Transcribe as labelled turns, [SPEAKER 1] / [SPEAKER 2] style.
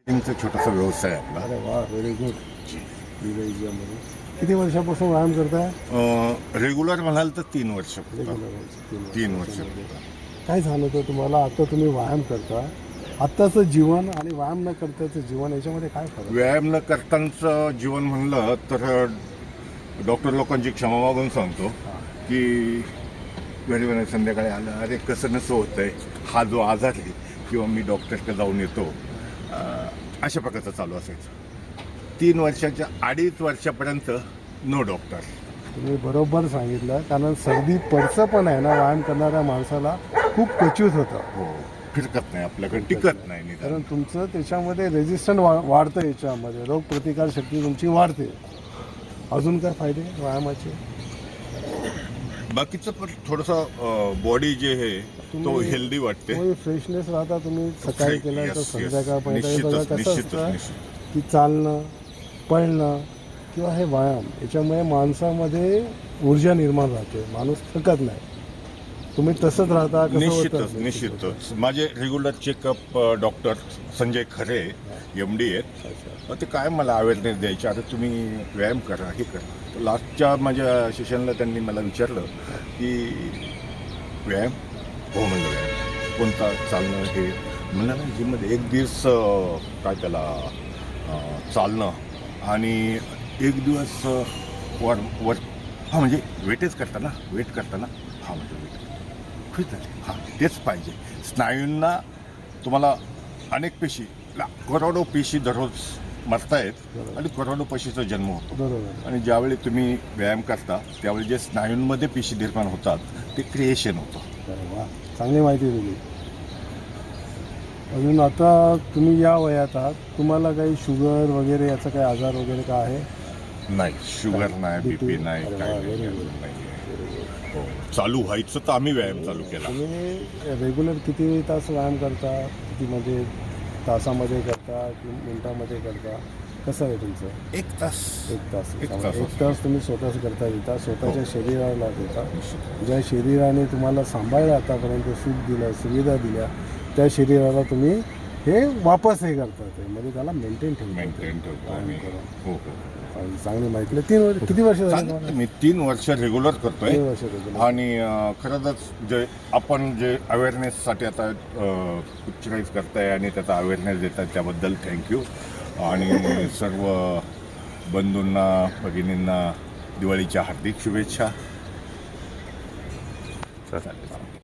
[SPEAKER 1] त्यांचा छोटासा व्यवसाय आहे आपला.
[SPEAKER 2] अरे वा, व्हेरी गुड. मध्ये किती वर्षापासून व्यायाम करताय?
[SPEAKER 1] रेग्युलर म्हणाल तर 3 वर्ष.
[SPEAKER 2] रेग्युलर
[SPEAKER 1] 3 वर्ष.
[SPEAKER 2] काय झालं तर तुम्हाला आता तुम्ही व्यायाम करता, आत्ताचं जीवन आणि व्यायाम न करताचं जीवन याच्यामध्ये काय फरक?
[SPEAKER 1] व्यायाम न करतानाचं जीवन म्हणलं तर डॉक्टर लोकांची क्षमा मागून सांगतो की घरी संध्याकाळी आलं, अरे कसं नसं होतंय, हा जो आजार आहे किंवा मी डॉक्टरकडे जाऊन येतो, अशा प्रकारचं चालू असायचं. 3 वर्षाच्या 2.5 वर्षापर्यंत नो डॉक्टर.
[SPEAKER 2] तुम्ही बरोबर सांगितलं, कारण सर्दी पडसं पण आहे ना व्यायाम करणाऱ्या माणसाला खूप क्वचित होतं.
[SPEAKER 1] हो, फिरकत नाही, आपल्याकडे टिकत नाही निदान.
[SPEAKER 2] कारण तुमचं त्याच्यामध्ये रेजिस्टंट वाढतं, याच्यामध्ये रोगप्रतिकार शक्ती तुमची वाढते. अजून काय फायदे व्यायामाचे?
[SPEAKER 1] बाकीचं पण थोडंसं बॉडी जे आहे तो हेल्दी वाटते.
[SPEAKER 2] फ्रेशनेस राहता. तुम्ही सकाळी केलं तर संध्याकाळपर्यंत कसं असतं
[SPEAKER 1] निश्चितच.
[SPEAKER 2] की चालणं, पळणं किंवा हे व्यायाम याच्यामुळे माणसामध्ये ऊर्जा निर्माण राहते, माणूस थकत नाही. तुम्ही तसंच राहता?
[SPEAKER 1] निश्चितच. माझे रेग्युलर चेकअप डॉक्टर संजय खरे MD आहेत. ते काय मला अवेअरनेस द्यायचे, आता तुम्ही व्यायाम करा, हे करा. लास्टच्या माझ्या सेशनला त्यांनी मला विचारलं की व्यायाम? हो म्हणलं, व्यायाम कोणता? चालणं हे म्हणलं ना, जिममध्ये 1 दिवस काय त्याला चालणं आणि 1 दिवस वर हां म्हणजे वेट करताना हां म्हणजे वेट खूप झाले. हां तेच पाहिजे. स्नायूंना तुम्हाला अनेक पेशी, करोडो पेशी दररोज मरतायत आणि करोडो पेशीचा जन्म होतो.
[SPEAKER 2] बरोबर.
[SPEAKER 1] आणि ज्यावेळी तुम्ही व्यायाम करता त्यावेळी जे स्नायूंमध्ये पेशी निर्माण होतात ते क्रिएशन होतं.
[SPEAKER 2] अरे वा, चांगली माहिती दिली. अजून आता तुम्ही या वयात आहात, तुम्हाला काही शुगर वगैरे याचा काही आजार वगैरे का आहे?
[SPEAKER 1] नाही, शुगर नाही, BP नाही, काही नाही. हो, चालू व्हायचं तर आम्ही व्यायाम चालू केला.
[SPEAKER 2] तुम्ही रेग्युलर किती तास व्यायाम करता? किती म्हणजे तासामध्ये करता की मिनिटामध्ये करता? कसं आहे तुमचं?
[SPEAKER 1] 1 तास.
[SPEAKER 2] 1 तास.
[SPEAKER 1] एक तास.
[SPEAKER 2] 1 तास तुम्ही स्वतःच करता देता, स्वतःच्या शरीराला देता. ज्या शरीराने तुम्हाला सांभाळलं, आतापर्यंत सुख दिलं, सुविधा दिल्या, त्या शरीराला तुम्ही हे वापस हे करता, ते म्हणजे त्याला मेंटेन
[SPEAKER 1] ठेवतो आम्ही. हो.
[SPEAKER 2] चांगली माहिती. 3 वर्ष किती वर्ष झाली?
[SPEAKER 1] मी 3 वर्ष रेग्युलर करतोय.
[SPEAKER 2] 3 वर्ष रेग्युलर.
[SPEAKER 1] आणि खरंच जे आपण जे अवेअरनेससाठी आता पिक्चराईज करताय आणि त्याचा अवेअरनेस देताय त्याबद्दल थँक्यू. आणि सर्व बंधूंना, भगिनींना दिवाळीच्या हार्दिक शुभेच्छा.